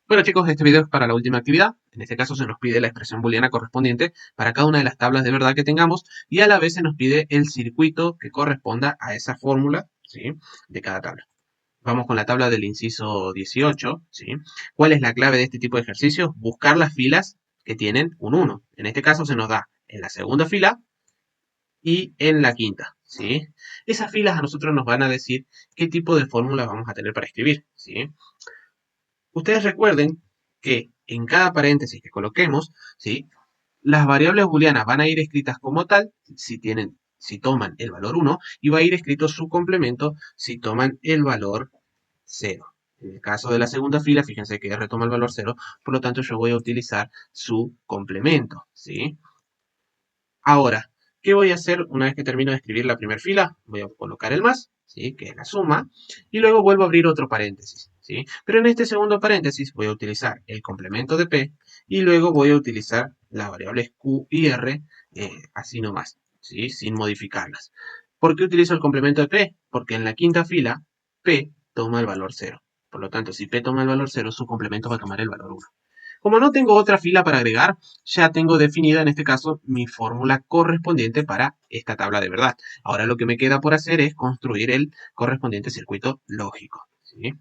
Bueno chicos, este video es para la última actividad. En este caso se nos pide la expresión booleana correspondiente para cada una de las tablas de verdad que tengamos y a la vez se nos pide el circuito que corresponda a esa fórmula, ¿sí?, de cada tabla. Vamos con la tabla del inciso 18, ¿sí? ¿Cuál es la clave de este tipo de ejercicios? Buscar las filas que tienen un 1. En este caso se nos da en la segunda fila y en la quinta, ¿sí? Esas filas a nosotros nos van a decir qué tipo de fórmula vamos a tener para escribir, ¿sí? Ustedes recuerden que en cada paréntesis que coloquemos, ¿sí?, las variables booleanas van a ir escritas como tal, si toman el valor 1, y va a ir escrito su complemento si toman el valor 0. En el caso de la segunda fila, fíjense que R toma el valor 0, por lo tanto yo voy a utilizar su complemento, ¿sí? Ahora, ¿qué voy a hacer una vez que termino de escribir la primera fila? Voy a colocar el más, ¿sí?, que es la suma, y luego vuelvo a abrir otro paréntesis, ¿sí? Pero en este segundo paréntesis voy a utilizar el complemento de P y luego voy a utilizar las variables Q y R, así nomás, ¿sí?, sin modificarlas. ¿Por qué utilizo el complemento de P? Porque en la quinta fila P toma el valor 0. Por lo tanto, si P toma el valor 0, su complemento va a tomar el valor 1. Como no tengo otra fila para agregar, ya tengo definida en este caso mi fórmula correspondiente para esta tabla de verdad. Ahora lo que me queda por hacer es construir el correspondiente circuito lógico, ¿sí?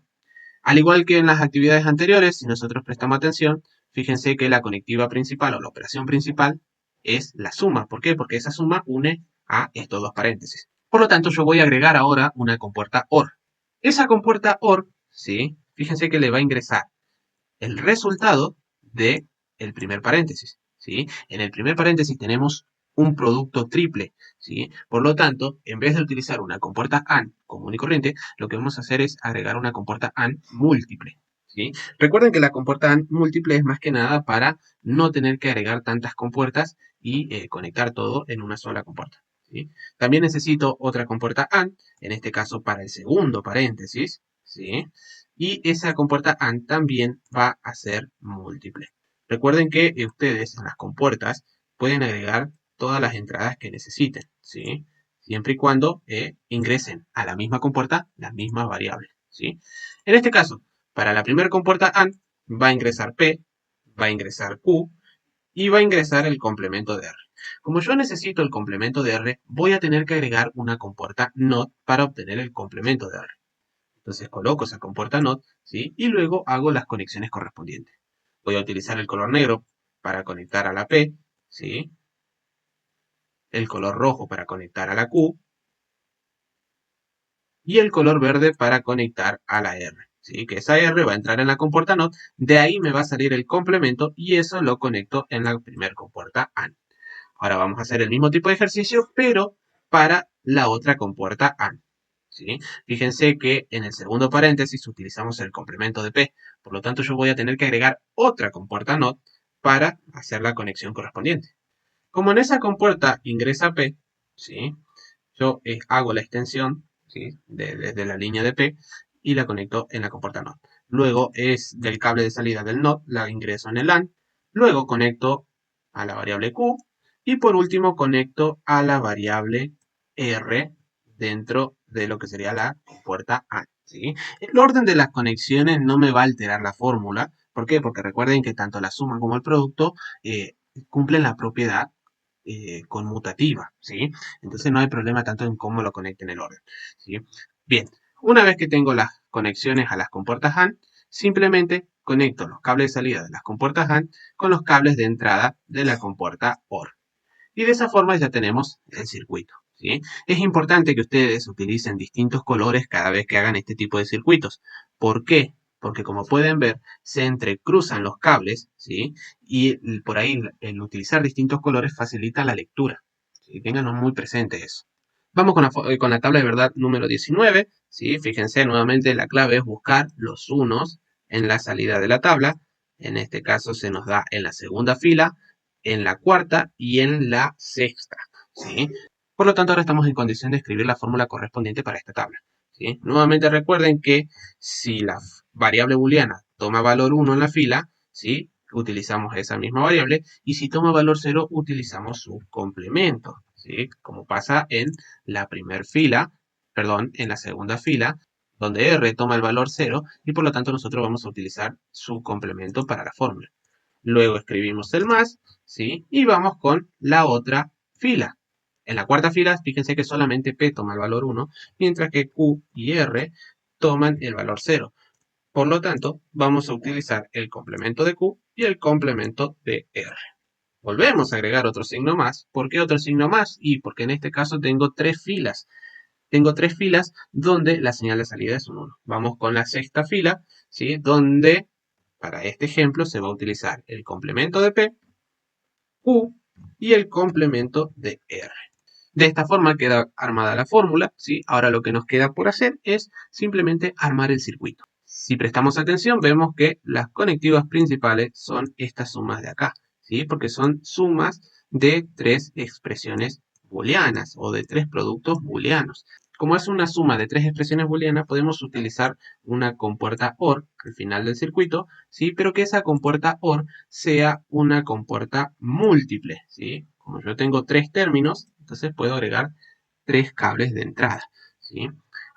Al igual que en las actividades anteriores, si nosotros prestamos atención, fíjense que la conectiva principal o la operación principal es la suma. ¿Por qué? Porque esa suma une a estos dos paréntesis. Por lo tanto, yo voy a agregar ahora una compuerta OR. Esa compuerta OR, ¿sí?, fíjense que le va a ingresar el resultado de el primer paréntesis, ¿sí? En el primer paréntesis tenemos un producto triple, ¿sí? Por lo tanto, en vez de utilizar una compuerta AND común y corriente, lo que vamos a hacer es agregar una compuerta AND múltiple, ¿sí? Recuerden que la compuerta AND múltiple es más que nada para no tener que agregar tantas compuertas y conectar todo en una sola compuerta, ¿sí? También necesito otra compuerta AND, en este caso para el segundo paréntesis, ¿sí? Y esa compuerta AND también va a ser múltiple. Recuerden que ustedes en las compuertas pueden agregar todas las entradas que necesiten, ¿sí?, siempre y cuando ingresen a la misma compuerta las mismas variables, ¿sí? En este caso, para la primera compuerta AND va a ingresar P, va a ingresar Q y va a ingresar el complemento de R. Como yo necesito el complemento de R, voy a tener que agregar una compuerta NOT para obtener el complemento de R. Entonces coloco esa compuerta NOT, ¿sí?, y luego hago las conexiones correspondientes. Voy a utilizar el color negro para conectar a la P, ¿sí?, el color rojo para conectar a la Q y el color verde para conectar a la R, ¿sí?, que esa R va a entrar en la compuerta NOT, de ahí me va a salir el complemento y eso lo conecto en la primera compuerta AND. Ahora vamos a hacer el mismo tipo de ejercicio, pero para la otra compuerta AND, ¿sí? Fíjense que en el segundo paréntesis utilizamos el complemento de P, por lo tanto yo voy a tener que agregar otra compuerta NOT para hacer la conexión correspondiente. Como en esa compuerta ingresa P, ¿sí?, yo hago la extensión, ¿sí?, desde la línea de P y la conecto en la compuerta NOT. Luego es del cable de salida del NOT, la ingreso en el AND, luego conecto a la variable Q y por último conecto a la variable R dentro de lo que sería la compuerta AND, ¿sí? El orden de las conexiones no me va a alterar la fórmula. ¿Por qué? Porque recuerden que tanto la suma como el producto cumplen la propiedad conmutativa, ¿sí? Entonces no hay problema tanto en cómo lo conecte en el orden, ¿sí? Bien, una vez que tengo las conexiones a las compuertas AND, simplemente conecto los cables de salida de las compuertas AND con los cables de entrada de la compuerta OR. Y de esa forma ya tenemos el circuito, ¿sí? Es importante que ustedes utilicen distintos colores cada vez que hagan este tipo de circuitos. ¿Por qué? Porque como pueden ver, se entrecruzan los cables, ¿sí? Y por ahí el utilizar distintos colores facilita la lectura, ¿sí? Ténganlo muy presente eso. Vamos con la tabla de verdad número 19, ¿sí? Fíjense, nuevamente la clave es buscar los unos en la salida de la tabla. En este caso se nos da en la segunda fila, en la cuarta y en la sexta, ¿sí? Por lo tanto, ahora estamos en condición de escribir la fórmula correspondiente para esta tabla, ¿sí? Nuevamente recuerden que si la variable booleana toma valor 1 en la fila, ¿sí?, utilizamos esa misma variable, y si toma valor 0, utilizamos su complemento, ¿sí?, como pasa en la primera fila, perdón, en la segunda fila donde R toma el valor 0 y por lo tanto nosotros vamos a utilizar su complemento para la fórmula. Luego escribimos el más, ¿sí? Y vamos con la otra fila. En la cuarta fila, fíjense que solamente P toma el valor 1, mientras que Q y R toman el valor 0. Por lo tanto, vamos a utilizar el complemento de Q y el complemento de R. Volvemos a agregar otro signo más. ¿Por qué otro signo más? Y porque en este caso tengo tres filas. Tengo tres filas donde la señal de salida es un 1. Vamos con la sexta fila, ¿sí? Donde, para este ejemplo, se va a utilizar el complemento de P, Q y el complemento de R. De esta forma queda armada la fórmula, ¿sí? Ahora lo que nos queda por hacer es simplemente armar el circuito. Si prestamos atención, vemos que las conectivas principales son estas sumas de acá, ¿sí? Porque son sumas de tres expresiones booleanas o de tres productos booleanos. Como es una suma de tres expresiones booleanas, podemos utilizar una compuerta OR al final del circuito, ¿sí? Pero que esa compuerta OR sea una compuerta múltiple, ¿sí? Como yo tengo tres términos, entonces puedo agregar tres cables de entrada, ¿sí?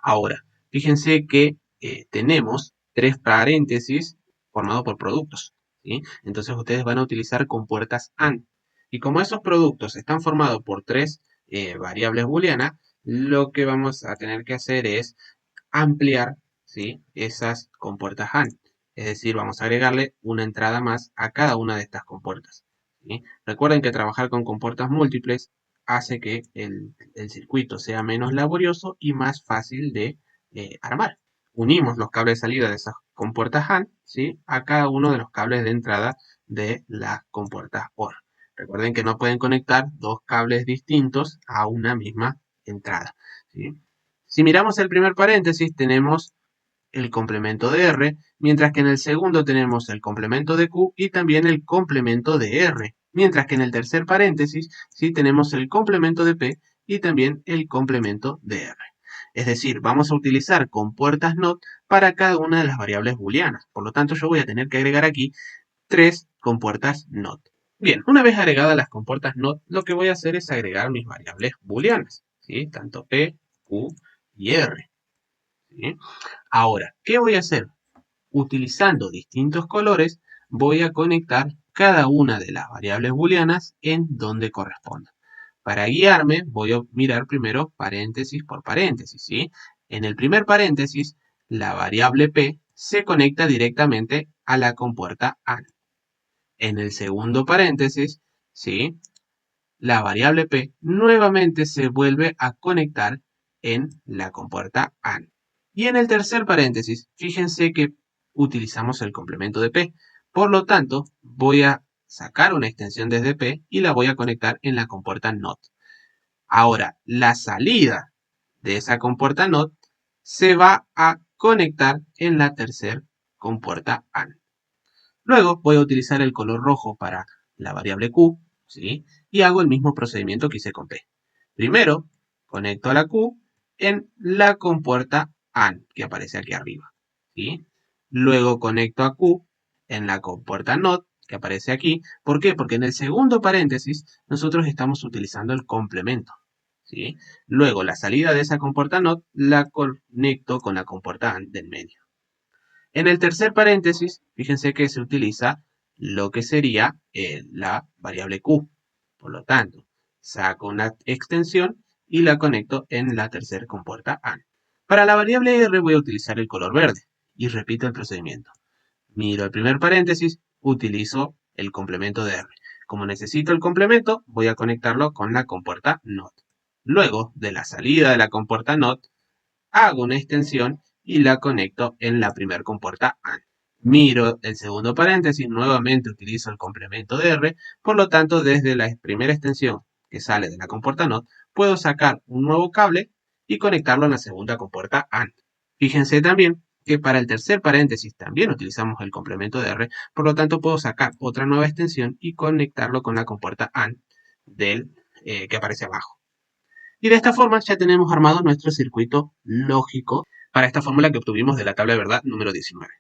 Ahora, fíjense que tenemos tres paréntesis formados por productos, ¿sí? Entonces ustedes van a utilizar compuertas AND. Y como esos productos están formados por tres variables booleanas, lo que vamos a tener que hacer es ampliar, ¿sí? Esas compuertas AND. Es decir, vamos a agregarle una entrada más a cada una de estas compuertas, ¿sí? Recuerden que trabajar con compuertas múltiples hace que el circuito sea menos laborioso y más fácil de armar. Unimos los cables de salida de esas compuertas AND, ¿sí? A cada uno de los cables de entrada de las compuertas OR. Recuerden que no pueden conectar dos cables distintos a una misma entrada, ¿sí? Si miramos el primer paréntesis, tenemos el complemento de R, mientras que en el segundo tenemos el complemento de Q y también el complemento de R, mientras que en el tercer paréntesis sí tenemos el complemento de P y también el complemento de R. Es decir, vamos a utilizar compuertas NOT para cada una de las variables booleanas. Por lo tanto, yo voy a tener que agregar aquí tres compuertas NOT. Bien, una vez agregadas las compuertas NOT, lo que voy a hacer es agregar mis variables booleanas, ¿sí? Tanto P, Q y R, ¿sí? Ahora, ¿qué voy a hacer? Utilizando distintos colores, voy a conectar cada una de las variables booleanas en donde corresponda. Para guiarme, voy a mirar primero paréntesis por paréntesis, ¿sí? En el primer paréntesis, la variable P se conecta directamente a la compuerta AND. En el segundo paréntesis, ¿sí? La variable P nuevamente se vuelve a conectar en la compuerta AND. Y en el tercer paréntesis, fíjense que utilizamos el complemento de P. Por lo tanto, voy a sacar una extensión desde P y la voy a conectar en la compuerta NOT. Ahora, la salida de esa compuerta NOT se va a conectar en la tercera compuerta AND. Luego voy a utilizar el color rojo para la variable Q, ¿sí? Y hago el mismo procedimiento que hice con P. Primero, conecto a la Q en la compuerta AND, que aparece aquí arriba, ¿sí? Luego conecto a Q en la compuerta NOT, que aparece aquí. ¿Por qué? Porque en el segundo paréntesis nosotros estamos utilizando el complemento, ¿sí? Luego la salida de esa compuerta NOT la conecto con la compuerta AND del medio. En el tercer paréntesis, fíjense que se utiliza lo que sería la variable Q. Por lo tanto, saco una extensión y la conecto en la tercera compuerta AND. Para la variable R voy a utilizar el color verde y repito el procedimiento. Miro el primer paréntesis, utilizo el complemento de R. Como necesito el complemento, voy a conectarlo con la compuerta NOT. Luego, de la salida de la compuerta NOT, hago una extensión y la conecto en la primera compuerta AND. Miro el segundo paréntesis, nuevamente utilizo el complemento de R, por lo tanto desde la primera extensión que sale de la compuerta NOT, puedo sacar un nuevo cable y conectarlo en la segunda compuerta AND. Fíjense también que para el tercer paréntesis también utilizamos el complemento de R, por lo tanto puedo sacar otra nueva extensión y conectarlo con la compuerta AND que aparece abajo. Y de esta forma ya tenemos armado nuestro circuito lógico para esta fórmula que obtuvimos de la tabla de verdad número 19.